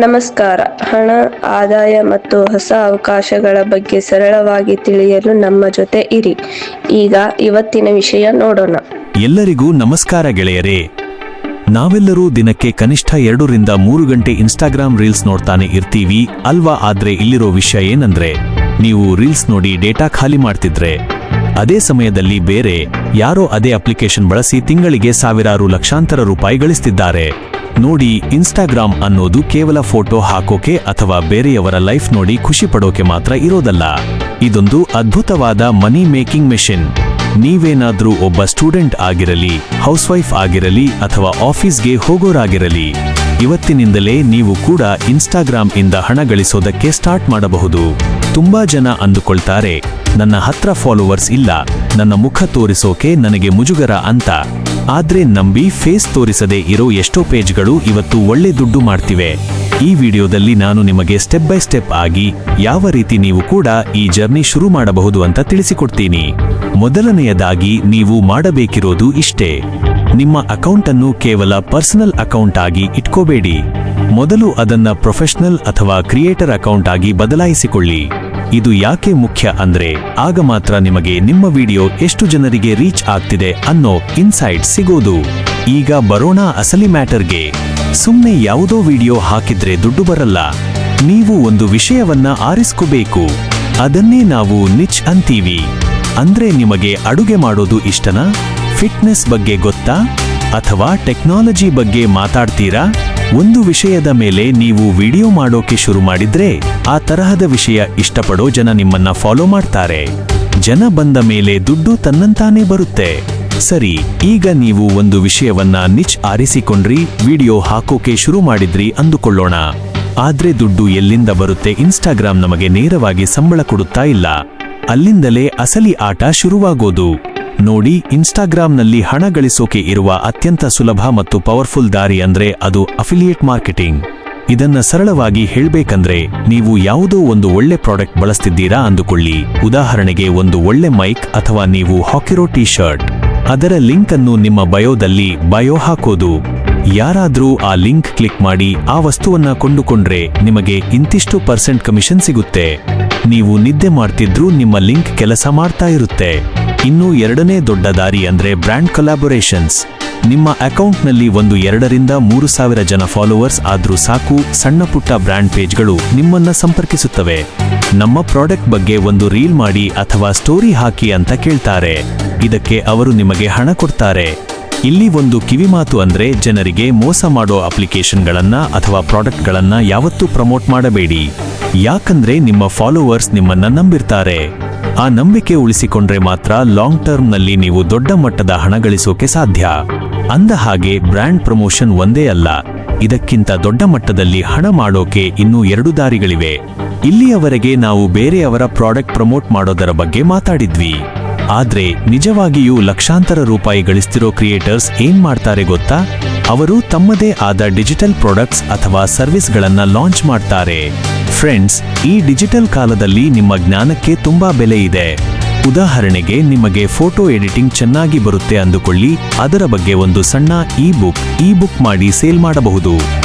ನಮಸ್ಕಾರ. ಹಣ, ಆದಾಯ ಮತ್ತು ಹೊಸ ಅವಕಾಶಗಳ ಬಗ್ಗೆ ಸರಳವಾಗಿ ತಿಳಿಯಲು ನಮ್ಮ ಜೊತೆ ಇರಿ. ಈಗ ಇವತ್ತಿನ ವಿಷಯ ನೋಡೋಣ. ಎಲ್ಲರಿಗೂ ನಮಸ್ಕಾರ ಗೆಳೆಯರೇ. ನಾವೆಲ್ಲರೂ ದಿನಕ್ಕೆ ಕನಿಷ್ಠ 2 ರಿಂದ 3 ಗಂಟೆ ಇನ್ಸ್ಟಾಗ್ರಾಮ್ ರೀಲ್ಸ್ ನೋಡ್ತಾನೆ ಇರ್ತೀವಿ ಅಲ್ವಾ? ಆದ್ರೆ ಇಲ್ಲಿರೋ ವಿಷಯ ಏನಂದ್ರೆ, ನೀವು ರೀಲ್ಸ್ ನೋಡಿ ಡೇಟಾ ಖಾಲಿ ಮಾಡ್ತಿದ್ರೆ ಅದೇ ಸಮಯದಲ್ಲಿ ಬೇರೆ ಯಾರೋ ಅದೇ ಅಪ್ಲಿಕೇಶನ್ ಬಳಸಿ ತಿಂಗಳಿಗೆ ಸಾವಿರಾರು ಲಕ್ಷಾಂತರ ರೂಪಾಯಿ ಗಳಿಸ್ತಿದ್ದಾರೆ. ನೋಡಿ, ಇನ್ಸ್ಟಾಗ್ರಾಮ್ ಅನ್ನೋದು ಕೇವಲ ಫೋಟೋ ಹಾಕೋಕೆ ಅಥವಾ ಬೇರೆಯವರ ಲೈಫ್ ನೋಡಿ ಖುಷಿ ಪಡೋಕೆ ಮಾತ್ರ ಇರೋದಲ್ಲ. ಇದೊಂದು ಅದ್ಭುತವಾದ ಮನಿ ಮೇಕಿಂಗ್ ಮೆಷಿನ್. ನೀವೇನಾದ್ರೂ ಒಬ್ಬ ಸ್ಟೂಡೆಂಟ್ ಆಗಿರಲಿ, ಹೌಸ್ ವೈಫ್ ಆಗಿರಲಿ ಅಥವಾ ಆಫೀಸ್ಗೆ ಹೋಗೋರಾಗಿರಲಿ, ಇವತ್ತಿನಿಂದಲೇ ನೀವು ಕೂಡ ಇನ್ಸ್ಟಾಗ್ರಾಮ್ ಇಂದ ಹಣ ಗಳಿಸೋದಕ್ಕೆ ಸ್ಟಾರ್ಟ್ ಮಾಡಬಹುದು. ತುಂಬಾ ಜನ ಅಂದುಕೊಳ್ತಾರೆ, ನನ್ನ ಹತ್ರ ಫಾಲೋವರ್ಸ್ ಇಲ್ಲ, ನನ್ನ ಮುಖ ತೋರಿಸೋಕೆ ನನಗೆ ಮುಜುಗರ ಅಂತ. ಆದ್ರೆ ನಂಬಿ, ಫೇಸ್ ತೋರಿಸದೆ ಇರೋ ಎಷ್ಟೋ ಪೇಜ್ಗಳು ಇವತ್ತು ಒಳ್ಳೆ ದುಡ್ಡು ಮಾಡ್ತಿವೆ. ಈ ವಿಡಿಯೋದಲ್ಲಿ ನಾನು ನಿಮಗೆ ಸ್ಟೆಪ್ ಬೈ ಸ್ಟೆಪ್ ಆಗಿ ಯಾವ ರೀತಿ ನೀವು ಕೂಡ ಈ ಜರ್ನಿ ಶುರು ಮಾಡಬಹುದು ಅಂತ ತಿಳಿಸಿಕೊಡ್ತೀನಿ. ಮೊದಲನೆಯದಾಗಿ ನೀವು ಮಾಡಬೇಕಿರೋದು ಇಷ್ಟೇ: ನಿಮ್ಮ ಅಕೌಂಟ್ ಅನ್ನು ಕೇವಲ ಪರ್ಸನಲ್ ಅಕೌಂಟ್ ಆಗಿ ಇಟ್ಕೋಬೇಡಿ. ಮೊದಲು ಅದನ್ನ ಪ್ರೊಫೆಷನಲ್ ಅಥವಾ ಕ್ರಿಯೇಟರ್ ಅಕೌಂಟ್ ಆಗಿ ಬದಲಾಯಿಸಿಕೊಳ್ಳಿ. ಇದು ಯಾಕೆ ಮುಖ್ಯ ಅಂದ್ರೆ, ಆಗ ಮಾತ್ರ ನಿಮಗೆ ನಿಮ್ಮ ವಿಡಿಯೋ ಎಷ್ಟು ಜನರಿಗೆ ರೀಚ್ ಆಗ್ತಿದೆ ಅನ್ನೋ ಇನ್ಸೈಟ್ ಸಿಗೋದು. ಈಗ ಬರೋಣ ಅಸಲಿ ಮ್ಯಾಟರ್ಗೆ. ಸುಮ್ನೆ ಯಾವುದೋ ವಿಡಿಯೋ ಹಾಕಿದ್ರೆ ದುಡ್ಡು ಬರಲ್ಲ. ನೀವು ಒಂದು ವಿಷಯವನ್ನ ಆರಿಸ್ಕೋಬೇಕು. ಅದನ್ನೇ ನಾವು ನಿಚ್ ಅಂತೀವಿ. ಅಂದ್ರೆ, ನಿಮಗೆ ಅಡುಗೆ ಮಾಡೋದು ಇಷ್ಟನಾ? ಫಿಟ್ನೆಸ್ ಬಗ್ಗೆ ಗೊತ್ತಾ? ಅಥವಾ ಟೆಕ್ನಾಲಜಿ ಬಗ್ಗೆ ಮಾತಾಡ್ತೀರಾ? ಒಂದು ವಿಷಯದ ಮೇಲೆ ನೀವು ವಿಡಿಯೋ ಮಾಡೋಕೆ ಶುರು ಮಾಡಿದ್ರೆ ಆ ತರಹದ ವಿಷಯ ಇಷ್ಟಪಡೋ ಜನ ನಿಮ್ಮನ್ನ ಫಾಲೋ ಮಾಡ್ತಾರೆ. ಜನ ಬಂದ ಮೇಲೆ ದುಡ್ಡು ತನ್ನಂತಾನೇ ಬರುತ್ತೆ. ಸರಿ, ಈಗ ನೀವು ಒಂದು ವಿಷಯವನ್ನ ನಿಚ್ ಆರಿಸಿಕೊಂಡ್ರಿ, ವಿಡಿಯೋ ಹಾಕೋಕೆ ಶುರು ಮಾಡಿದ್ರಿ ಅಂದುಕೊಳ್ಳೋಣ. ಆದ್ರೆ ದುಡ್ಡು ಎಲ್ಲಿಂದ ಬರುತ್ತೆ? ಇನ್ಸ್ಟಾಗ್ರಾಮ್ ನಮಗೆ ನೇರವಾಗಿ ಸಂಬಳ ಕೊಡುತ್ತಾ ಇಲ್ಲ. ಅಲ್ಲಿಂದಲೇ ಅಸಲಿ ಆಟ ಶುರುವಾಗೋದು. ನೋಡಿ, ಇನ್ಸ್ಟಾಗ್ರಾಮ್ನಲ್ಲಿ ಹಣ ಗಳಿಸೋಕೆ ಇರುವ ಅತ್ಯಂತ ಸುಲಭ ಮತ್ತು ಪವರ್ಫುಲ್ ದಾರಿ ಅಂದ್ರೆ ಅದು ಅಫಿಲಿಯೇಟ್ ಮಾರ್ಕೆಟಿಂಗ್. ಇದನ್ನ ಸರಳವಾಗಿ ಹೇಳ್ಬೇಕಂದ್ರೆ, ನೀವು ಯಾವುದೋ ಒಂದು ಒಳ್ಳೆ ಪ್ರಾಡಕ್ಟ್ ಬಳಸ್ತಿದ್ದೀರಾ ಅಂದುಕೊಳ್ಳಿ. ಉದಾಹರಣೆಗೆ, ಒಂದು ಒಳ್ಳೆ ಮೈಕ್ ಅಥವಾ ನೀವು ಹಾಕಿರೋ ಟೀ ಶರ್ಟ್. ಅದರ ಲಿಂಕ್ ಅನ್ನು ನಿಮ್ಮ ಬಯೋ ಹಾಕೋದು. ಯಾರಾದ್ರೂ ಆ ಲಿಂಕ್ ಕ್ಲಿಕ್ ಮಾಡಿ ಆ ವಸ್ತುವನ್ನ ಕೊಂಡುಕೊಂಡ್ರೆ ನಿಮಗೆ ಇಂತಿಷ್ಟು % ಕಮಿಷನ್ ಸಿಗುತ್ತೆ. ನೀವು ನಿದ್ದೆ ಮಾಡ್ತಿದ್ರೂ ನಿಮ್ಮ ಲಿಂಕ್ ಕೆಲಸ ಮಾಡ್ತಾ ಇರುತ್ತೆ. ಇನ್ನು ಎರಡನೇ ದೊಡ್ಡ ದಾರಿ ಅಂದ್ರೆ ಬ್ರ್ಯಾಂಡ್ ಕೊಲಾಬೊರೇಷನ್ಸ್. ನಿಮ್ಮ ಅಕೌಂಟ್ನಲ್ಲಿ 2 ರಿಂದ 3 ಸಾವಿರ ಜನ ಫಾಲೋವರ್ಸ್ ಆದ್ರೂ ಸಾಕು, ಸಣ್ಣ ಪುಟ್ಟ ಬ್ರ್ಯಾಂಡ್ ಪೇಜ್ಗಳು ನಿಮ್ಮನ್ನ ಸಂಪರ್ಕಿಸುತ್ತವೆ. ನಮ್ಮ ಪ್ರಾಡಕ್ಟ್ ಬಗ್ಗೆ ಒಂದು ರೀಲ್ ಮಾಡಿ ಅಥವಾ ಸ್ಟೋರಿ ಹಾಕಿ ಅಂತ ಕೇಳ್ತಾರೆ. ಇದಕ್ಕೆ ಅವರು ನಿಮಗೆ ಹಣ ಕೊಡ್ತಾರೆ. ಇಲ್ಲಿ ಒಂದು ಕಿವಿಮಾತು ಅಂದ್ರೆ, ಜನರಿಗೆ ಮೋಸ ಮಾಡೋ ಅಪ್ಲಿಕೇಶನ್ಗಳನ್ನ ಅಥವಾ ಪ್ರಾಡಕ್ಟ್ಗಳನ್ನ ಯಾವತ್ತೂ ಪ್ರಮೋಟ್ ಮಾಡಬೇಡಿ. ಯಾಕಂದ್ರೆ ನಿಮ್ಮ ಫಾಲೋವರ್ಸ್ ನಿಮ್ಮನ್ನ ನಂಬಿರ್ತಾರೆ. ಆ ನಂಬಿಕೆ ಉಳಿಸಿಕೊಂಡ್ರೆ ಮಾತ್ರ ಲಾಂಗ್ ಟರ್ಮ್ನಲ್ಲಿ ನೀವು ದೊಡ್ಡ ಮಟ್ಟದ ಹಣ ಗಳಿಸೋಕೆ ಸಾಧ್ಯ. ಅಂದ ಹಾಗೆ, ಬ್ರ್ಯಾಂಡ್ ಪ್ರಮೋಷನ್ ಒಂದೇ ಅಲ್ಲ, ಇದಕ್ಕಿಂತ ದೊಡ್ಡ ಮಟ್ಟದಲ್ಲಿ ಹಣ ಮಾಡೋಕೆ ಇನ್ನೂ 2 ದಾರಿಗಳಿವೆ. ಇಲ್ಲಿಯವರೆಗೆ ನಾವು ಬೇರೆಯವರ ಪ್ರಾಡಕ್ಟ್ ಪ್ರಮೋಟ್ ಮಾಡೋದರ ಬಗ್ಗೆ ಮಾತಾಡಿದ್ವಿ. ಆದ್ರೆ ನಿಜವಾಗಿಯೂ ಲಕ್ಷಾಂತರ ರೂಪಾಯಿ ಗಳಿಸ್ತಿರೋ ಕ್ರಿಯೇಟರ್ಸ್ ಏನ್ ಮಾಡ್ತಾರೆ ಗೊತ್ತಾ? ಅವರು ತಮ್ಮದೇ ಆದ ಡಿಜಿಟಲ್ ಪ್ರಾಡಕ್ಟ್ಸ್ ಅಥವಾ ಸರ್ವಿಸ್ಗಳನ್ನ ಲಾಂಚ್ ಮಾಡ್ತಾರೆ. ಫ್ರೆಂಡ್ಸ್, ಈ ಡಿಜಿಟಲ್ ಕಾಲದಲ್ಲಿ ನಿಮ್ಮ ಜ್ಞಾನಕ್ಕೆ ತುಂಬಾ ಬೆಲೆ ಇದೆ. ಉದಾಹರಣೆಗೆ, ನಿಮಗೆ ಫೋಟೋ ಎಡಿಟಿಂಗ್ ಚೆನ್ನಾಗಿ ಬರುತ್ತೆ ಅಂದುಕೊಳ್ಳಿ. ಅದರ ಬಗ್ಗೆ ಒಂದು ಸಣ್ಣ ಇ ಬುಕ್ ಮಾಡಿ ಸೇಲ್ ಮಾಡಬಹುದು.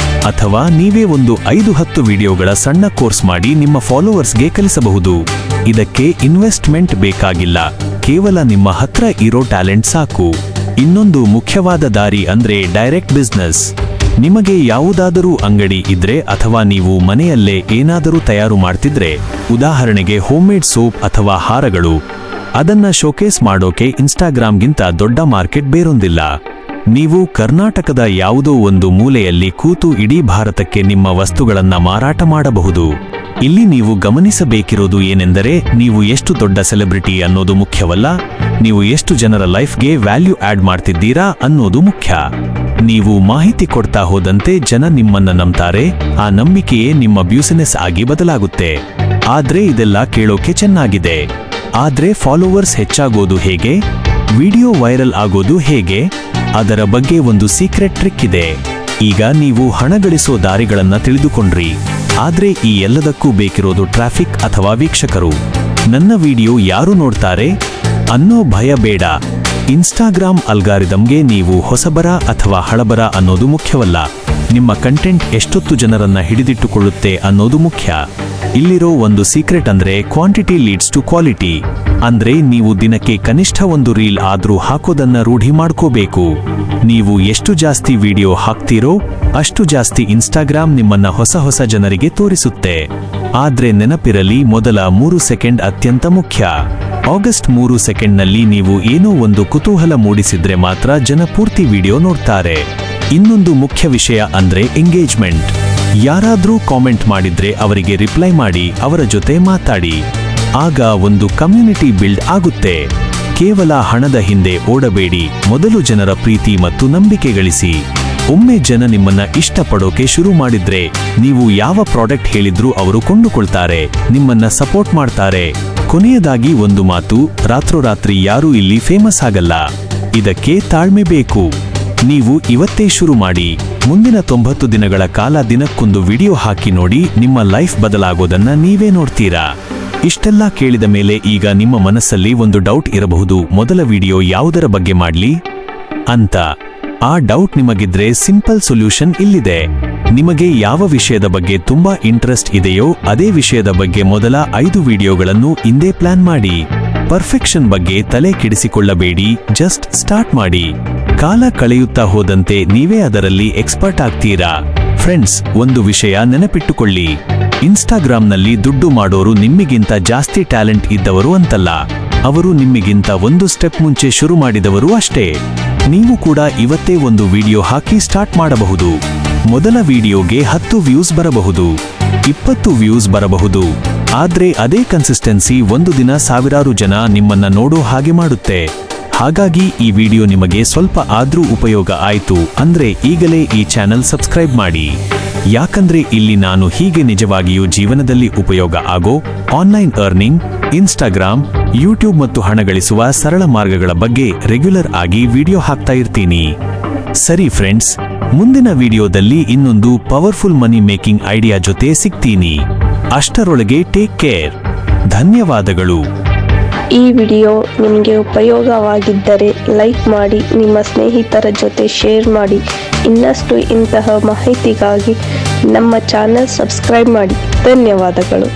ಅಥವಾ ನೀವೇ ಒಂದು 5-10 ವಿಡಿಯೋಗಳ ಸಣ್ಣ ಕೋರ್ಸ್ ಮಾಡಿ ನಿಮ್ಮ ಫಾಲೋವರ್ಸ್ಗೆ ಕಲಿಸಬಹುದು. ಇದಕ್ಕೆ ಇನ್ವೆಸ್ಟ್ಮೆಂಟ್ ಬೇಕಾಗಿಲ್ಲ, ಕೇವಲ ನಿಮ್ಮ ಹತ್ರ ಇರೋ ಟ್ಯಾಲೆಂಟ್ ಸಾಕು. ಇನ್ನೊಂದು ಮುಖ್ಯವಾದ ದಾರಿ ಅಂದ್ರೆ ಡೈರೆಕ್ಟ್ ಬಿಸ್ನೆಸ್. ನಿಮಗೆ ಯಾವುದಾದರೂ ಅಂಗಡಿ ಇದ್ರೆ ಅಥವಾ ನೀವು ಮನೆಯಲ್ಲೇ ಏನಾದರೂ ತಯಾರು ಮಾಡ್ತಿದ್ರೆ, ಉದಾಹರಣೆಗೆ ಹೋಮ್ಮೇಡ್ ಸೋಪ್ ಅಥವಾ ಹಾರಗಳು, ಅದನ್ನ ಶೋಕೇಸ್ ಮಾಡೋಕೆ ಇನ್ಸ್ಟಾಗ್ರಾಮ್ಗಿಂತ ದೊಡ್ಡ ಮಾರ್ಕೆಟ್ ಬೇರೊಂದಿಲ್ಲ. ನೀವು ಕರ್ನಾಟಕದ ಯಾವುದೋ ಒಂದು ಮೂಲೆಯಲ್ಲಿ ಕೂತು ಇಡೀ ಭಾರತಕ್ಕೆ ನಿಮ್ಮ ವಸ್ತುಗಳನ್ನ ಮಾರಾಟ ಮಾಡಬಹುದು. ಇಲ್ಲಿ ನೀವು ಗಮನಿಸಬೇಕಿರೋದು ಏನೆಂದರೆ, ನೀವು ಎಷ್ಟು ದೊಡ್ಡ ಸೆಲೆಬ್ರಿಟಿ ಅನ್ನೋದು ಮುಖ್ಯವಲ್ಲ, ನೀವು ಎಷ್ಟು ಜನರ ಲೈಫ್ಗೆ ವ್ಯಾಲ್ಯೂ ಆಡ್ ಮಾಡ್ತಿದ್ದೀರಾ ಅನ್ನೋದು ಮುಖ್ಯ. ನೀವು ಮಾಹಿತಿ ಕೊಡ್ತಾ ಹೋದಂತೆ ಜನ ನಿಮ್ಮನ್ನ ನಂಬ್ತಾರೆ. ಆ ನಂಬಿಕೆಯೇ ನಿಮ್ಮ ಬ್ಯೂಸಿನೆಸ್ ಆಗಿ ಬದಲಾಗುತ್ತೆ. ಆದ್ರೆ ಇದೆಲ್ಲ ಕೇಳೋಕೆ ಚೆನ್ನಾಗಿದೆ. ಆದ್ರೆ ಫಾಲೋವರ್ಸ್ ಹೆಚ್ಚಾಗೋದು ಹೇಗೆ? ವಿಡಿಯೋ ವೈರಲ್ ಆಗೋದು ಹೇಗೆ? ಅದರ ಬಗ್ಗೆ ಒಂದು ಸೀಕ್ರೆಟ್ ಟ್ರಿಕ್ ಇದೆ. ಈಗ ನೀವು ಹಣ ಗಳಿಸೋ ದಾರಿಗಳನ್ನ ತಿಳಿದುಕೊಂಡ್ರಿ. ಆದ್ರೆ ಈ ಎಲ್ಲದಕ್ಕೂ ಬೇಕಿರೋದು ಟ್ರಾಫಿಕ್ ಅಥವಾ ವೀಕ್ಷಕರು. ನನ್ನ ವಿಡಿಯೋ ಯಾರು ನೋಡ್ತಾರೆ ಅನ್ನೋ ಭಯ ಬೇಡ. ಇನ್ಸ್ಟಾಗ್ರಾಮ್ ಅಲ್ಗಾರಿದಮ್ಗೆ ನೀವು ಹೊಸಬರ ಅಥವಾ ಹಳಬರ ಅನ್ನೋದು ಮುಖ್ಯವಲ್ಲ. ನಿಮ್ಮ ಕಂಟೆಂಟ್ ಎಷ್ಟೊತ್ತು ಜನರನ್ನ ಹಿಡಿದಿಟ್ಟುಕೊಳ್ಳುತ್ತೆ ಅನ್ನೋದು ಮುಖ್ಯ. ಇಲ್ಲಿರೋ ಒಂದು ಸೀಕ್ರೆಟ್ ಅಂದ್ರೆ ಕ್ವಾಂಟಿಟಿ ಲೀಡ್ಸ್ ಟು ಕ್ವಾಲಿಟಿ. ಅಂದ್ರೆ ನೀವು ದಿನಕ್ಕೆ ಕನಿಷ್ಠ ಒಂದು ರೀಲ್ ಆದ್ರೂ ಹಾಕೋದನ್ನ ರೂಢಿ ಮಾಡ್ಕೋಬೇಕು. ನೀವು ಎಷ್ಟು ಜಾಸ್ತಿ ವಿಡಿಯೋ ಹಾಕ್ತೀರೋ ಅಷ್ಟು ಜಾಸ್ತಿ ಇನ್ಸ್ಟಾಗ್ರಾಮ್ ನಿಮ್ಮನ್ನ ಹೊಸ ಜನರಿಗೆ ತೋರಿಸುತ್ತೆ. ಆದ್ರೆ ನೆನಪಿರಲಿ, ಮೊದಲ 3 ಸೆಕೆಂಡ್ ಅತ್ಯಂತ ಮುಖ್ಯ. ಆಗಸ್ಟ್ 3 ಸೆಕೆಂಡ್ನಲ್ಲಿ ನೀವು ಏನೋ ಒಂದು ಕುತೂಹಲ ಮೂಡಿಸಿದ್ರೆ ಮಾತ್ರ ಜನ ಪೂರ್ತಿ ವಿಡಿಯೋ ನೋಡ್ತಾರೆ. ಇನ್ನೊಂದು ಮುಖ್ಯ ವಿಷಯ ಅಂದ್ರೆ ಎಂಗೇಜ್ಮೆಂಟ್. ಯಾರಾದ್ರೂ ಕಾಮೆಂಟ್ ಮಾಡಿದ್ರೆ ಅವರಿಗೆ ರಿಪ್ಲೈ ಮಾಡಿ, ಅವರ ಜೊತೆ ಮಾತಾಡಿ. ಆಗ ಒಂದು ಕಮ್ಯುನಿಟಿ ಬಿಲ್ಡ್ ಆಗುತ್ತೆ. ಕೇವಲ ಹಣದ ಹಿಂದೆ ಓಡಬೇಡಿ, ಮೊದಲು ಜನರ ಪ್ರೀತಿ ಮತ್ತು ನಂಬಿಕೆ ಗಳಿಸಿ. ಒಮ್ಮೆ ಜನ ನಿಮ್ಮನ್ನ ಇಷ್ಟಪಡೋಕೆ ಶುರು ಮಾಡಿದ್ರೆ ನೀವು ಯಾವ ಪ್ರಾಡಕ್ಟ್ ಹೇಳಿದ್ರೂ ಅವರು ಕೊಂಡುಕೊಳ್ತಾರೆ, ನಿಮ್ಮನ್ನ ಸಪೋರ್ಟ್ ಮಾಡ್ತಾರೆ. ಕೊನೆಯದಾಗಿ ಒಂದು ಮಾತು, ರಾತ್ರೋರಾತ್ರಿ ಯಾರೂ ಇಲ್ಲಿ ಫೇಮಸ್ ಆಗಲ್ಲ. ಇದಕ್ಕೆ ತಾಳ್ಮೆ ಬೇಕು. ನೀವು ಇವತ್ತೇ ಶುರು ಮಾಡಿ. ಮುಂದಿನ 90 ದಿನಗಳ ಕಾಲ ದಿನಕ್ಕೊಂದು ವಿಡಿಯೋ ಹಾಕಿ ನೋಡಿ, ನಿಮ್ಮ ಲೈಫ್ ಬದಲಾಗೋದನ್ನ ನೀವೇ ನೋಡ್ತೀರಾ. ಇಷ್ಟೆಲ್ಲ ಕೇಳಿದ ಮೇಲೆ ಈಗ ನಿಮ್ಮ ಮನಸ್ಸಲ್ಲಿ ಒಂದು ಡೌಟ್ ಇರಬಹುದು, ಮೊದಲ ವಿಡಿಯೋ ಯಾವುದರ ಬಗ್ಗೆ ಮಾಡ್ಲಿ ಅಂತ. ಆ ಡೌಟ್ ನಿಮಗಿದ್ರೆ ಸಿಂಪಲ್ ಸೊಲ್ಯೂಷನ್ ಇಲ್ಲಿದೆ. ನಿಮಗೆ ಯಾವ ವಿಷಯದ ಬಗ್ಗೆ ತುಂಬಾ ಇಂಟ್ರೆಸ್ಟ್ ಇದೆಯೋ ಅದೇ ವಿಷಯದ ಬಗ್ಗೆ ಮೊದಲ 5 ವಿಡಿಯೋಗಳನ್ನು ಇಂದೇ ಪ್ಲಾನ್ ಮಾಡಿ. ಪರ್ಫೆಕ್ಷನ್ ಬಗ್ಗೆ ತಲೆ ಕೆಡಿಸಿಕೊಳ್ಳಬೇಡಿ, ಜಸ್ಟ್ ಸ್ಟಾರ್ಟ್ ಮಾಡಿ. ಕಾಲ ಕಳೆಯುತ್ತಾ ಹೋದಂತೆ ನೀವೇ ಅದರಲ್ಲಿ ಎಕ್ಸ್ಪರ್ಟ್ ಆಗ್ತೀರಾ. ಫ್ರೆಂಡ್ಸ್, ಒಂದು ವಿಷಯ ನೆನಪಿಟ್ಟುಕೊಳ್ಳಿ, ಇನ್ಸ್ಟಾಗ್ರಾಮ್ನಲ್ಲಿ ದುಡ್ಡು ಮಾಡೋರು ನಿಮ್ಮಿಗಿಂತ ಜಾಸ್ತಿ ಟ್ಯಾಲೆಂಟ್ ಇದ್ದವರು ಅಂತಲ್ಲ, ಅವರು ನಿಮ್ಮಿಗಿಂತ ಒಂದು ಸ್ಟೆಪ್ ಮುಂಚೆ ಶುರು ಮಾಡಿದವರು ಅಷ್ಟೇ. ನೀವು ಕೂಡ ಇವತ್ತೇ ಒಂದು ವಿಡಿಯೋ ಹಾಕಿ ಸ್ಟಾರ್ಟ್ ಮಾಡಬಹುದು. ಮೊದಲ ವಿಡಿಯೋಗೆ 10 ವ್ಯೂಸ್ ಬರಬಹುದು, 20 ವ್ಯೂಸ್ ಬರಬಹುದು. ಆದ್ರೆ ಅದೇ ಕನ್ಸಿಸ್ಟೆನ್ಸಿ ಒಂದು ದಿನ ಸಾವಿರಾರು ಜನ ನಿಮ್ಮನ್ನ ನೋಡೋ ಹಾಗೆ ಮಾಡುತ್ತೆ. ಹಾಗಾಗಿ ಈ ವಿಡಿಯೋ ನಿಮಗೆ ಸ್ವಲ್ಪ ಆದ್ರೂ ಉಪಯೋಗ ಆಯ್ತು ಅಂದ್ರೆ ಈಗಲೇ ಈ ಚಾನೆಲ್ ಸಬ್ಸ್ಕ್ರೈಬ್ ಮಾಡಿ. ಯಾಕಂದ್ರೆ ಇಲ್ಲಿ ನಾನು ಹೀಗೆ ನಿಜವಾಗಿಯೂ ಜೀವನದಲ್ಲಿ ಉಪಯೋಗ ಆಗೋ ಆನ್ಲೈನ್ ಅರ್ನಿಂಗ್, ಇನ್ಸ್ಟಾಗ್ರಾಮ್, ಯೂಟ್ಯೂಬ್ ಮತ್ತು ಹಣ ಗಳಿಸುವ ಸರಳ ಮಾರ್ಗಗಳ ಬಗ್ಗೆ ರೆಗ್ಯುಲರ್ ಆಗಿ ವಿಡಿಯೋ ಹಾಕ್ತಾ ಇರ್ತೀನಿ. ಸರಿ ಫ್ರೆಂಡ್ಸ್, ಮುಂದಿನ ವಿಡಿಯೋದಲ್ಲಿ ಇನ್ನೊಂದು ಪವರ್ಫುಲ್ ಮನಿ ಮೇಕಿಂಗ್ ಐಡಿಯಾ ಜೊತೆ ಸಿಗ್ತೀನಿ. ಅಷ್ಟರೊಳಗೆ ಟೇಕ್ ಕೇರ್. ಧನ್ಯವಾದಗಳು. ಈ ವಿಡಿಯೋ ನಿಮಗೆ ಉಪಯೋಗವಾಗಿದ್ದರೆ ಲೈಕ್ ಮಾಡಿ, ನಿಮ್ಮ ಸ್ನೇಹಿತರ ಜೊತೆ ಶೇರ್ ಮಾಡಿ. ಇನ್ನಷ್ಟು ಇಂತಹ ಮಾಹಿತಿಗಾಗಿ ನಮ್ಮ ಚಾನೆಲ್ ಸಬ್ಸ್ಕ್ರೈಬ್ ಮಾಡಿ. ಧನ್ಯವಾದಗಳು.